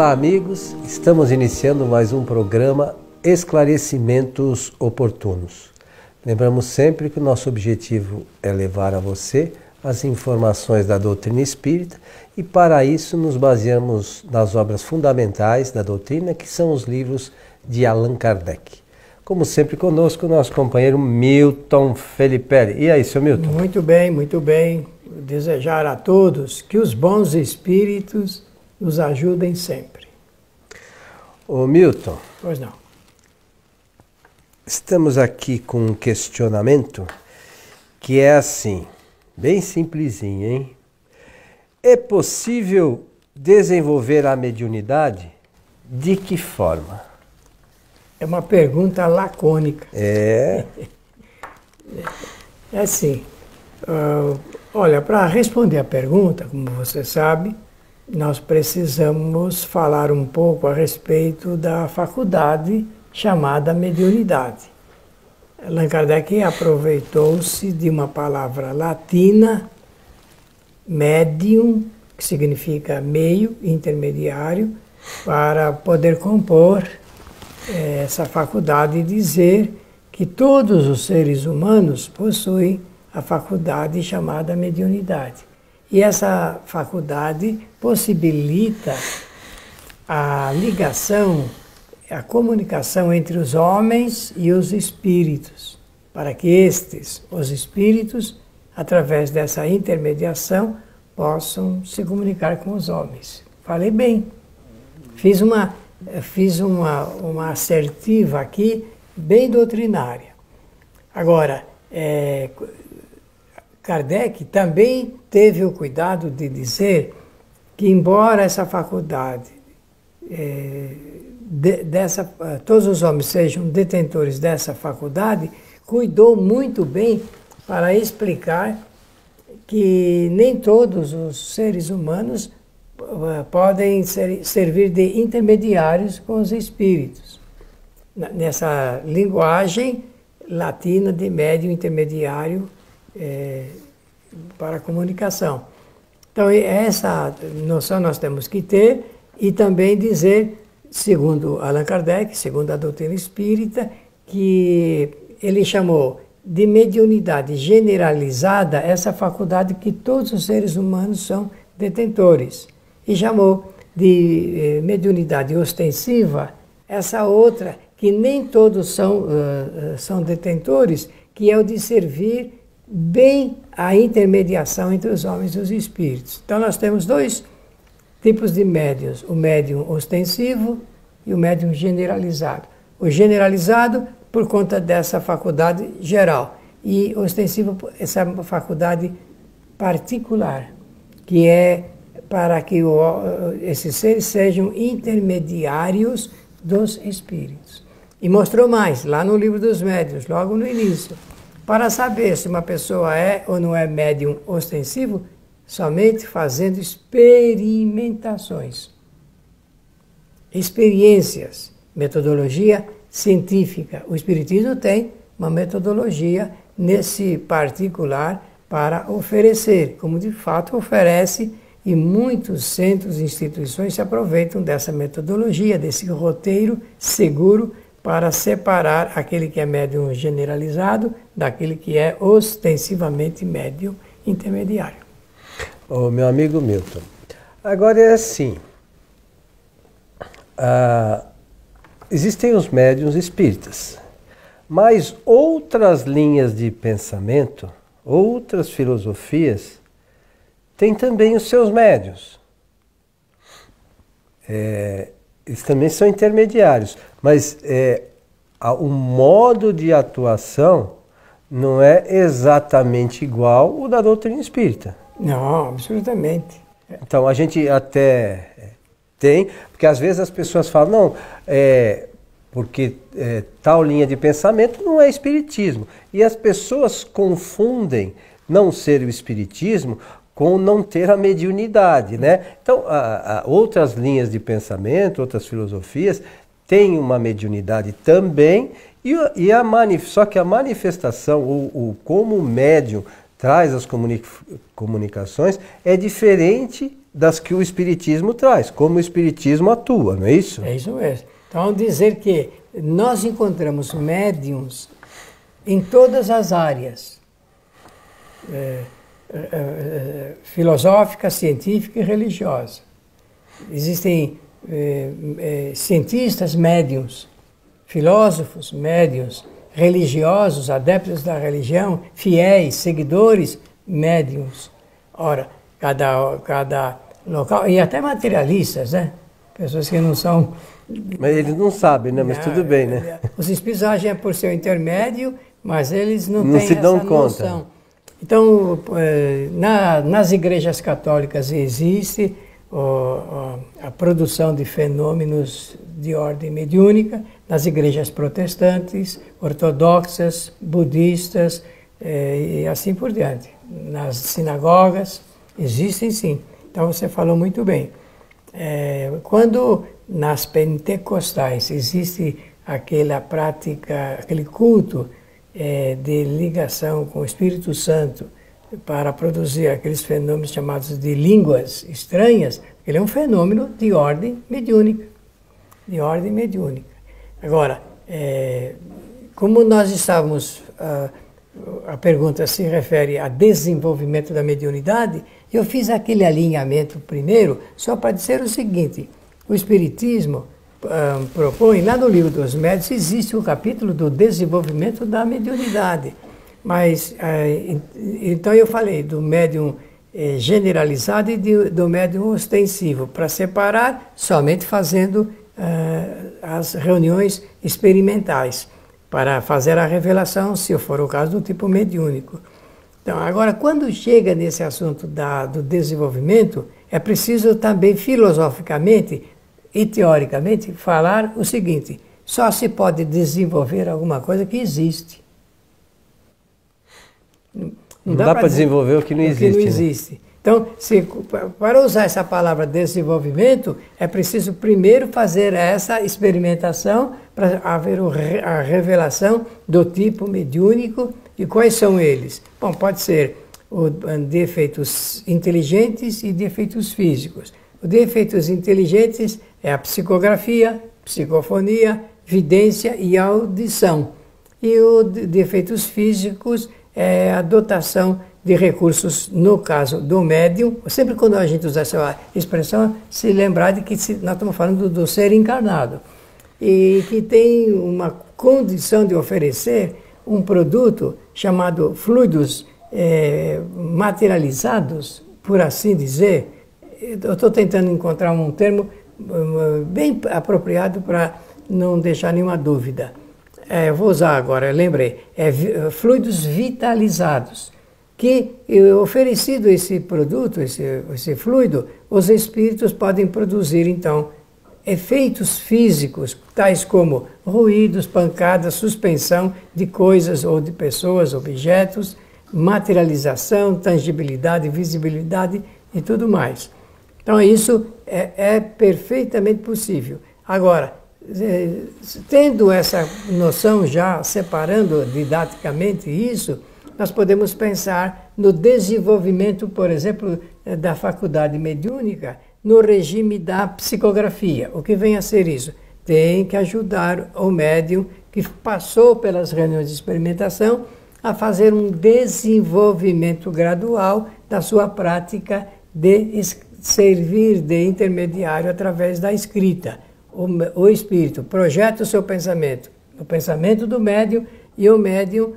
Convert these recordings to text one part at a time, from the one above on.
Olá amigos, estamos iniciando mais um programa Esclarecimentos Oportunos. Lembramos sempre que o nosso objetivo é levar a você as informações da doutrina espírita e para isso nos baseamos nas obras fundamentais da doutrina, que são os livros de Allan Kardec. Como sempre conosco, nosso companheiro Milton Felipe. E aí, seu Milton? Muito bem, muito bem. Desejar a todos que os bons espíritos nos ajudem sempre. Ô Milton. Pois não. Estamos aqui com um questionamento que é assim, bem simplesinho, hein? É possível desenvolver a mediunidade? De que forma? É uma pergunta lacônica. É assim, olha, para responder a pergunta, como você sabe, nós precisamos falar um pouco a respeito da faculdade chamada mediunidade. Allan Kardec aproveitou-se de uma palavra latina, medium, que significa meio, intermediário, para poder compor essa faculdade e dizer que todos os seres humanos possuem a faculdade chamada mediunidade. E essa faculdade possibilita a ligação, a comunicação entre os homens e os espíritos, para que estes, os espíritos, através dessa intermediação, possam se comunicar com os homens. Falei bem. Fiz uma assertiva aqui, bem doutrinária. Agora, Kardec também teve o cuidado de dizer que, embora essa faculdade, todos os homens sejam detentores dessa faculdade, cuidou muito bem para explicar que nem todos os seres humanos podem servir de intermediários com os espíritos. Nessa linguagem latina de médium intermediário para a comunicação. Então, essa noção nós temos que ter e também dizer, segundo Allan Kardec, segundo a doutrina espírita, que ele chamou de mediunidade generalizada essa faculdade que todos os seres humanos são detentores. E chamou de mediunidade ostensiva essa outra que nem todos são detentores, que é o de servir bem a intermediação entre os homens e os espíritos. Então nós temos dois tipos de médiuns, o médium ostensivo e o médium generalizado. O generalizado por conta dessa faculdade geral e ostensivo essa faculdade particular, que é para que esses seres sejam intermediários dos espíritos. E mostrou mais, lá no Livro dos Médiuns, logo no início, para saber se uma pessoa é ou não é médium ostensivo, somente fazendo experimentações, experiências, metodologia científica. O Espiritismo tem uma metodologia nesse particular para oferecer, como de fato oferece, e muitos centros e instituições se aproveitam dessa metodologia, desse roteiro seguro para separar aquele que é médium generalizado daquele que é ostensivamente médium intermediário. Ô, meu amigo Milton, agora é assim, existem os médiuns espíritas, mas outras linhas de pensamento, outras filosofias, têm também os seus médiuns. Eles também são intermediários, mas o modo de atuação não é exatamente igual o da doutrina espírita. Não, absolutamente. Então a gente até tem, porque às vezes as pessoas falam, não, porque tal linha de pensamento não é espiritismo. E as pessoas confundem não ser o espiritismo com não ter a mediunidade, né? Então, outras linhas de pensamento, outras filosofias, têm uma mediunidade também, só que a manifestação, como o médium traz as comunicações, é diferente das que o Espiritismo traz, como o Espiritismo atua, não é isso? É isso mesmo. Então, dizer que nós encontramos médiums em todas as áreas, filosófica, científica e religiosa. Existem cientistas médiums, filósofos médiums, religiosos, adeptos da religião, fiéis, seguidores, médiums. Ora, cada local, e até materialistas, né? Pessoas que não são... Mas eles não sabem, né? Mas tudo bem, né? Os espíritos agem por seu intermédio, mas eles não têm se dão essa conta. noção. Então, nas igrejas católicas existe a produção de fenômenos de ordem mediúnica, nas igrejas protestantes, ortodoxas, budistas e assim por diante. Nas sinagogas existem sim. Então você falou muito bem. Quando nas pentecostais existe aquela prática, aquele culto de ligação com o Espírito Santo para produzir aqueles fenômenos chamados de línguas estranhas, ele é um fenômeno de ordem mediúnica. De ordem mediúnica. Agora, como nós estávamos, a pergunta se refere a desenvolvimento da mediunidade, eu fiz aquele alinhamento primeiro só para dizer o seguinte: o Espiritismo propõe, lá no Livro dos Médiuns, existe um capítulo do desenvolvimento da mediunidade. Mas, então eu falei do médium generalizado e do médium ostensivo, para separar somente fazendo as reuniões experimentais, para fazer a revelação, se for o caso, do tipo mediúnico. Então, agora, quando chega nesse assunto do desenvolvimento, é preciso também filosoficamente e teoricamente falar o seguinte: só se pode desenvolver alguma coisa que existe. Não dá para desenvolver o que não existe. O que não existe. Né? Então, para usar essa palavra desenvolvimento, é preciso primeiro fazer essa experimentação para haver a revelação do tipo mediúnico. E quais são eles? Bom, pode ser de efeitos inteligentes e de efeitos físicos. Os de efeitos inteligentes é a psicografia, psicofonia, vidência e audição. E o de efeitos físicos é a dotação de recursos, no caso do médium. Sempre quando a gente usa essa expressão, se lembrar de que nós estamos falando do ser encarnado, e que tem uma condição de oferecer um produto chamado fluidos materializados, por assim dizer. Eu estou tentando encontrar um termo bem apropriado para não deixar nenhuma dúvida. Eu vou usar agora, lembrei, fluidos vitalizados, que oferecido esse produto, esse fluido, os espíritos podem produzir, então, efeitos físicos, tais como ruídos, pancadas, suspensão de coisas ou de pessoas, objetos, materialização, tangibilidade, visibilidade e tudo mais. Então isso é perfeitamente possível. Agora, tendo essa noção já, separando didaticamente isso, nós podemos pensar no desenvolvimento, por exemplo, da faculdade mediúnica, no regime da psicografia. O que vem a ser isso? Tem que ajudar o médium que passou pelas reuniões de experimentação a fazer um desenvolvimento gradual da sua prática de servir de intermediário através da escrita. O espírito projeta o seu pensamento no pensamento do médium e o médium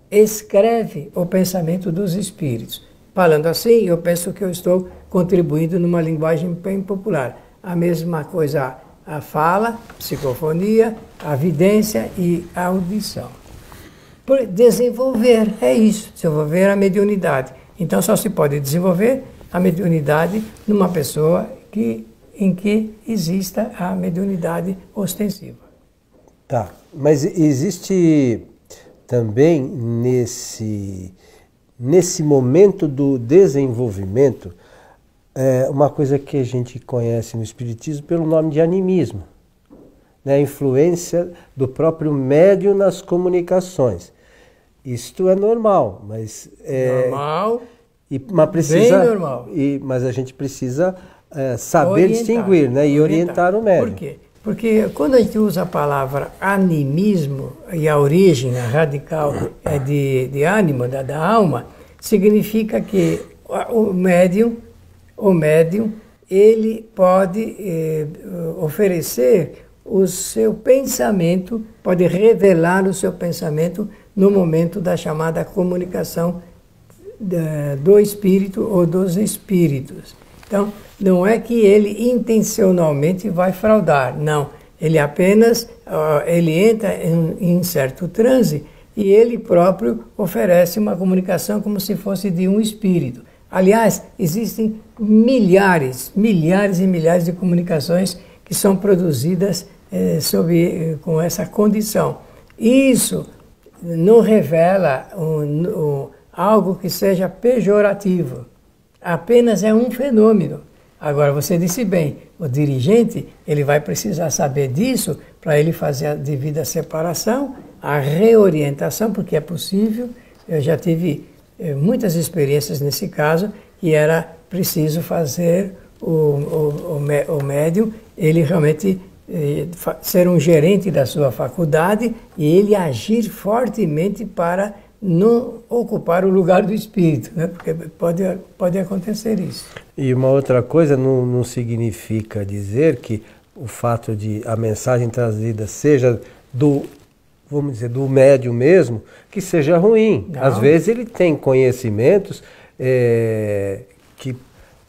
escreve o pensamento dos espíritos. Falando assim, eu penso que eu estou contribuindo numa linguagem bem popular. A mesma coisa a fala, psicofonia, a vidência e a audição. Por desenvolver, é isso, desenvolver a mediunidade. Então só se pode desenvolver a mediunidade numa pessoa em que exista a mediunidade ostensiva. Tá, mas existe também nesse momento do desenvolvimento uma coisa que a gente conhece no Espiritismo pelo nome de animismo, né? A influência do próprio médium nas comunicações. Isto é normal, mas... Normal. Mas precisa, bem normal. Mas a gente precisa saber distinguir, né? E orientar o médium. Por quê? Porque quando a gente usa a palavra animismo, e a origem radical é de ânimo, da alma, significa que o médium, ele pode oferecer o seu pensamento, pode revelar o seu pensamento no momento da chamada comunicação do espírito ou dos espíritos. Então, não é que ele intencionalmente vai fraudar, não. Ele apenas ele entra em certo transe e ele próprio oferece uma comunicação como se fosse de um espírito. Aliás, existem milhares e milhares de comunicações que são produzidas com essa condição. Isso não revela algo que seja pejorativo. Apenas é um fenômeno. Agora, você disse bem, o dirigente ele vai precisar saber disso para ele fazer a devida separação, a reorientação, porque é possível. Eu já tive muitas experiências nesse caso, que era preciso fazer o médium, ele realmente ser um gerente da sua faculdade e ele agir fortemente para não ocupar o lugar do espírito, né? Porque pode acontecer isso. E uma outra coisa, não significa dizer que o fato de a mensagem trazida seja vamos dizer, do médium mesmo, que seja ruim. Não. Às vezes ele tem conhecimentos que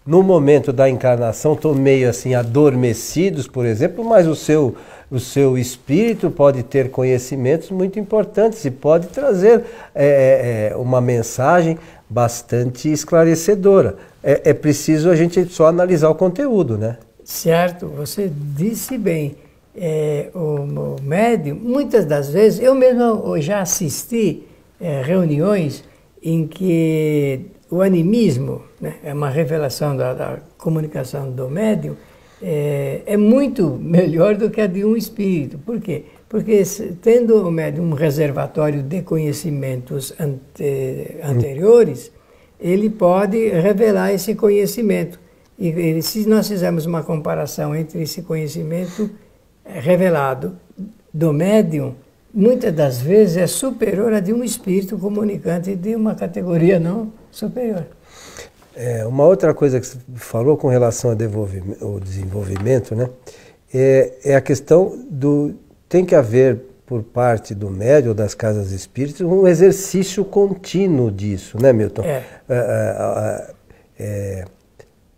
no momento da encarnação estão meio assim adormecidos, por exemplo, mas o seu espírito pode ter conhecimentos muito importantes e pode trazer uma mensagem bastante esclarecedora. É preciso a gente só analisar o conteúdo, né? Certo, você disse bem. O médium, muitas das vezes, eu mesmo já assisti reuniões em que o animismo, né, é uma revelação da comunicação do médium, é muito melhor do que a de um espírito. Por quê? Porque tendo o médium um reservatório de conhecimentos anteriores, ele pode revelar esse conhecimento. E se nós fizermos uma comparação entre esse conhecimento revelado do médium, muitas das vezes é superior a de um espírito comunicante de uma categoria não superior. Uma outra coisa que você falou com relação ao desenvolvimento, né, é a questão tem que haver por parte do médium ou das casas espíritas um exercício contínuo disso, né, Milton?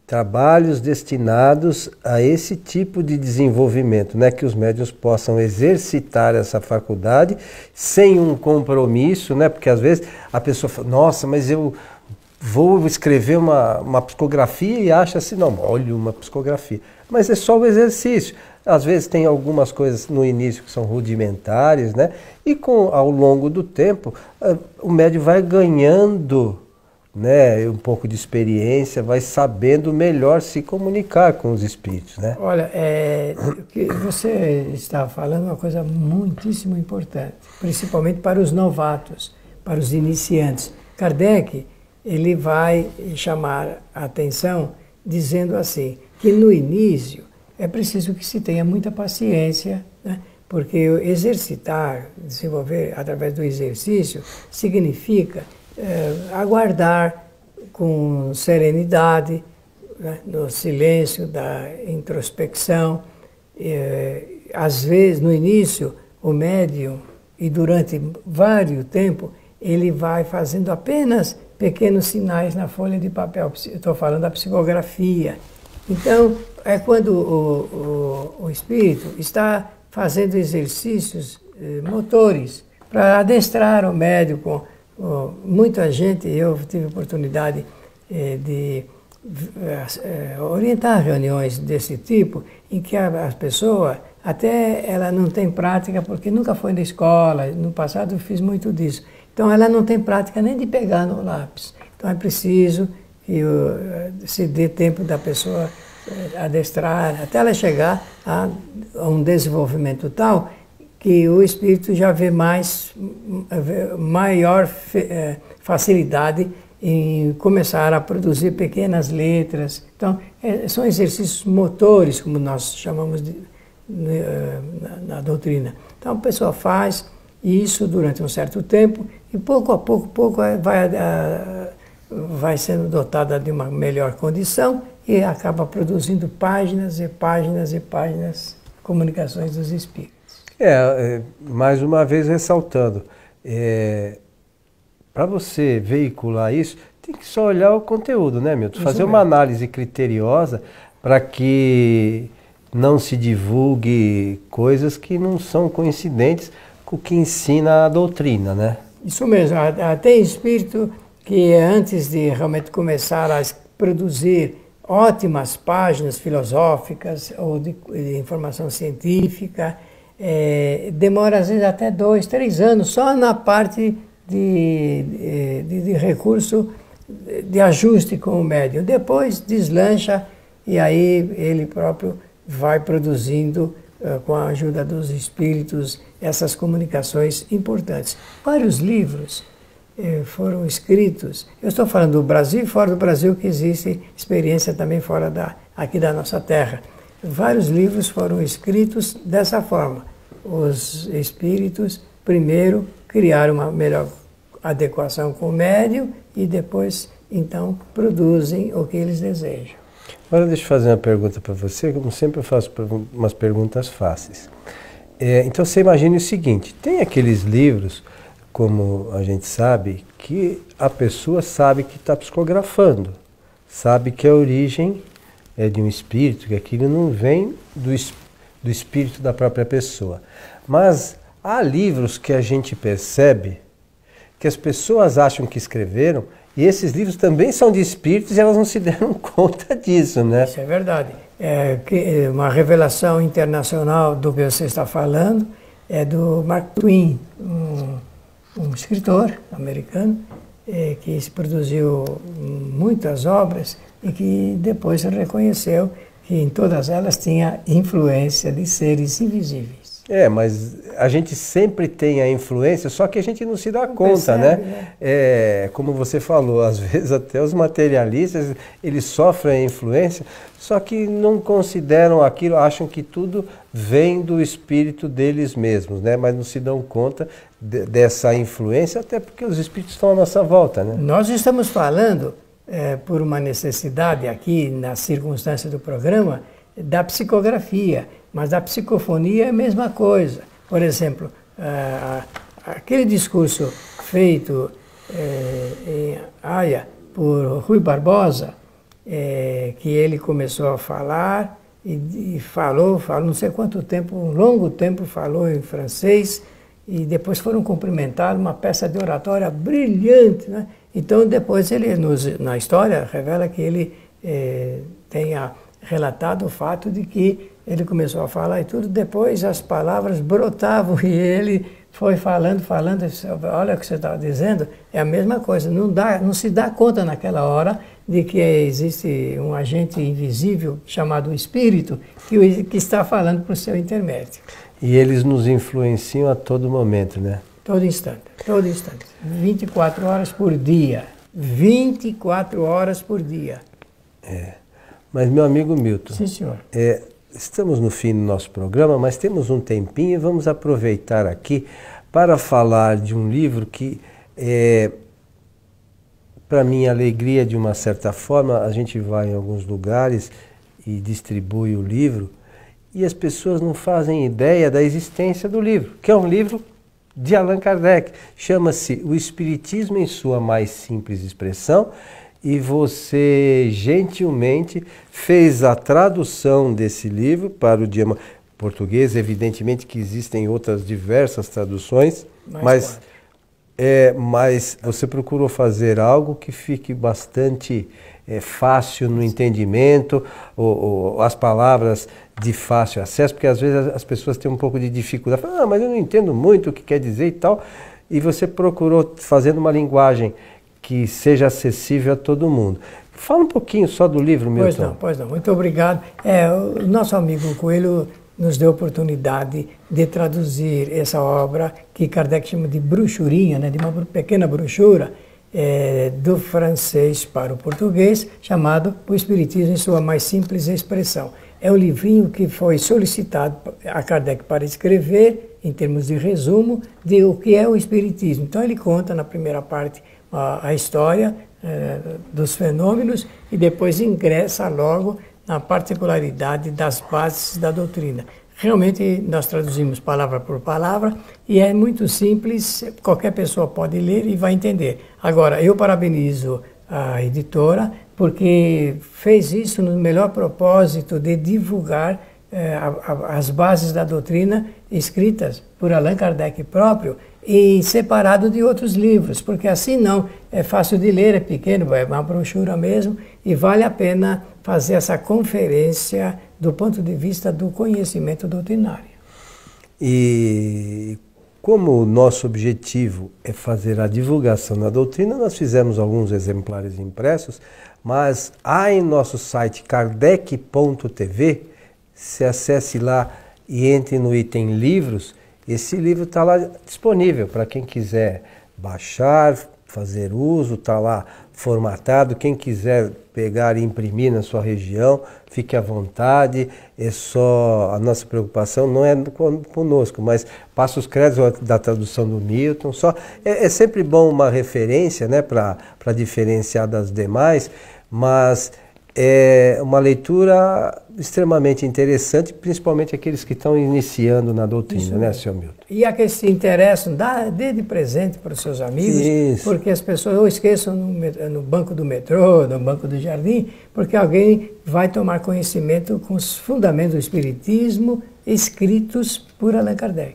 Trabalhos destinados a esse tipo de desenvolvimento, né, que os médiuns possam exercitar essa faculdade sem um compromisso, né, porque às vezes a pessoa fala, nossa, mas eu vou escrever uma psicografia e acha assim, não, olha uma psicografia, mas é só o exercício. Às vezes tem algumas coisas no início que são rudimentares, né, e ao longo do tempo o médium vai ganhando, né, um pouco de experiência, vai sabendo melhor se comunicar com os espíritos, né? Olha, o que você está falando é uma coisa muitíssimo importante, principalmente para os novatos, para os iniciantes. Kardec, ele vai chamar a atenção dizendo assim, que no início é preciso que se tenha muita paciência, né? Porque exercitar, desenvolver através do exercício, significa aguardar com serenidade, né, no silêncio da introspecção. Às vezes, no início, o médium, e durante vários tempo, ele vai fazendo apenas pequenos sinais na folha de papel. Estou falando da psicografia. Então, é quando o espírito está fazendo exercícios motores para adestrar o médium com muita gente. Eu tive oportunidade de orientar reuniões desse tipo, em que a pessoa até ela não tem prática, porque nunca foi na escola, no passado eu fiz muito disso. Então ela não tem prática nem de pegar no lápis. Então é preciso que se dê tempo da pessoa adestrar, até ela chegar a um desenvolvimento tal que o espírito já vê maior facilidade em começar a produzir pequenas letras. Então, são exercícios motores, como nós chamamos na doutrina. Então, a pessoa faz isso durante um certo tempo e pouco a pouco vai sendo dotada de uma melhor condição e acaba produzindo páginas e páginas e páginas, comunicações dos espíritos. Mais uma vez ressaltando, para você veicular isso, tem que só olhar o conteúdo, né, Milton? Fazer uma análise criteriosa para que não se divulgue coisas que não são coincidentes com o que ensina a doutrina, né? Isso mesmo. Tem espírito que antes de realmente começar a produzir ótimas páginas filosóficas ou de informação científica, demora às vezes até 2, 3 anos só na parte de recurso de ajuste com o médium. Depois deslancha e aí ele próprio vai produzindo, com a ajuda dos espíritos, essas comunicações importantes. Vários livros foram escritos. Eu estou falando do Brasil e fora do Brasil, que existe experiência também fora aqui da nossa terra. Vários livros foram escritos dessa forma. Os espíritos primeiro criaram uma melhor adequação com o médium e depois, então, produzem o que eles desejam. Agora deixa eu fazer uma pergunta para você, como sempre eu faço umas perguntas fáceis. Então você imagine o seguinte, tem aqueles livros, como a gente sabe, que a pessoa sabe que está psicografando, sabe que a origem é de um espírito, que aquilo não vem do espírito da própria pessoa. Mas há livros que a gente percebe que as pessoas acham que escreveram, e esses livros também são de espíritos e elas não se deram conta disso, né? Isso é verdade. Uma revelação internacional do que você está falando é do Mark Twain, um escritor americano que produziu muitas obras e que depois reconheceu que em todas elas tinha influência de seres invisíveis. Mas a gente sempre tem a influência, só que a gente não se dá conta, né? Como você falou, às vezes até os materialistas, eles sofrem a influência, só que não consideram aquilo, acham que tudo vem do espírito deles mesmos, né? Mas não se dão conta dessa influência, até porque os espíritos estão à nossa volta, né? Nós estamos falando, por uma necessidade aqui, na circunstância do programa, da psicografia. Mas a psicofonia é a mesma coisa. Por exemplo, aquele discurso feito em Haia por Rui Barbosa, que ele começou a falar e falou não sei quanto tempo, um longo tempo falou em francês e depois foram cumprimentados, uma peça de oratória brilhante, né? Então depois ele, na história, revela que ele tenha relatado o fato de que ele começou a falar e tudo, depois as palavras brotavam e ele foi falando, olha o que você estava dizendo, é a mesma coisa, não se dá conta naquela hora de que existe um agente invisível chamado espírito que está falando por seu intermédio. E eles nos influenciam a todo momento, né? Todo instante, 24 horas por dia, 24 horas por dia. Mas meu amigo Milton, sim, senhor. Estamos no fim do nosso programa, mas temos um tempinho e vamos aproveitar aqui para falar de um livro que, para minha alegria, de uma certa forma, a gente vai em alguns lugares e distribui o livro e as pessoas não fazem ideia da existência do livro, que é um livro de Allan Kardec. Chama-se O Espiritismo em Sua Mais Simples Expressão. E você gentilmente fez a tradução desse livro para o idioma português. Evidentemente que existem outras diversas traduções, mas você procurou fazer algo que fique bastante fácil no entendimento, ou as palavras de fácil acesso, porque às vezes as pessoas têm um pouco de dificuldade. Falam, mas eu não entendo muito o que quer dizer e tal. E você procurou fazendo uma linguagem que seja acessível a todo mundo. Fala um pouquinho só do livro, Milton. Pois não. Muito obrigado. O nosso amigo Coelho nos deu a oportunidade de traduzir essa obra que Kardec chama de brochurinha, né, de uma pequena brochura, do francês para o português, chamado O Espiritismo em sua mais simples expressão. É um livrinho que foi solicitado a Kardec para escrever, em termos de resumo, de o que é o Espiritismo. Então ele conta na primeira parte a história dos fenômenos e depois ingressa logo na particularidade das bases da doutrina. Realmente nós traduzimos palavra por palavra e é muito simples, qualquer pessoa pode ler e vai entender. Agora, eu parabenizo a editora porque fez isso no melhor propósito de divulgar as bases da doutrina escritas por Allan Kardec próprio e separado de outros livros, porque assim não, é fácil de ler, é pequeno, é uma brochura mesmo, e vale a pena fazer essa conferência do ponto de vista do conhecimento doutrinário. E como o nosso objetivo é fazer a divulgação da doutrina, nós fizemos alguns exemplares impressos, mas há em nosso site kardec.tv, se acesse lá e entre no item livros, esse livro está lá disponível para quem quiser baixar, fazer uso, está lá formatado, quem quiser pegar e imprimir na sua região, fique à vontade, é só a nossa preocupação não é conosco, mas passa os créditos da tradução do Milton, é sempre bom uma referência, né, para diferenciar das demais, mas é uma leitura extremamente interessante, principalmente aqueles que estão iniciando na doutrina, isso, né, senhor Milton? E a que se interessam, dê de presente para os seus amigos, isso, porque as pessoas ou esqueçam no banco do metrô, no banco do jardim, porque alguém vai tomar conhecimento com os fundamentos do Espiritismo escritos por Allan Kardec.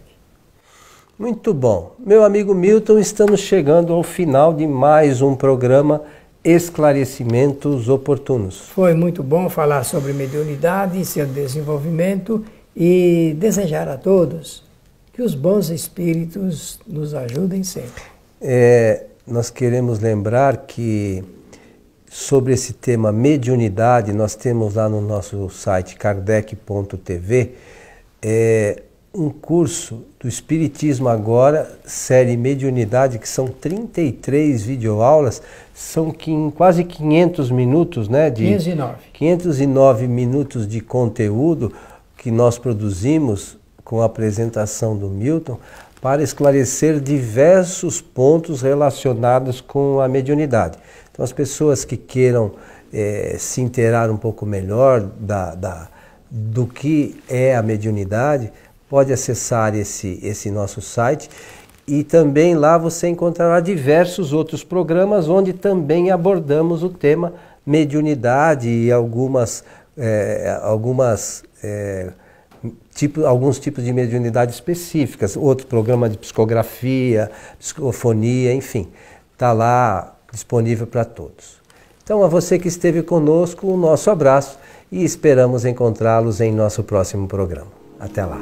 Muito bom. Meu amigo Milton, estamos chegando ao final de mais um programa Esclarecimentos Oportunos. Foi muito bom falar sobre mediunidade e seu desenvolvimento e desejar a todos que os bons espíritos nos ajudem sempre. Nós queremos lembrar que sobre esse tema mediunidade, nós temos lá no nosso site kardec.tv um curso do Espiritismo Agora, série Mediunidade, que são 33 videoaulas, são quase 500 minutos, né? 509 minutos de conteúdo que nós produzimos com a apresentação do Milton para esclarecer diversos pontos relacionados com a mediunidade. Então as pessoas que queiram se inteirar um pouco melhor do que é a mediunidade, pode acessar esse nosso site e também lá você encontrará diversos outros programas onde também abordamos o tema mediunidade e alguns tipos de mediunidade específicas, outro programa de psicografia, psicofonia, enfim, está lá disponível para todos. Então a você que esteve conosco, o nosso abraço e esperamos encontrá-los em nosso próximo programa. Até lá.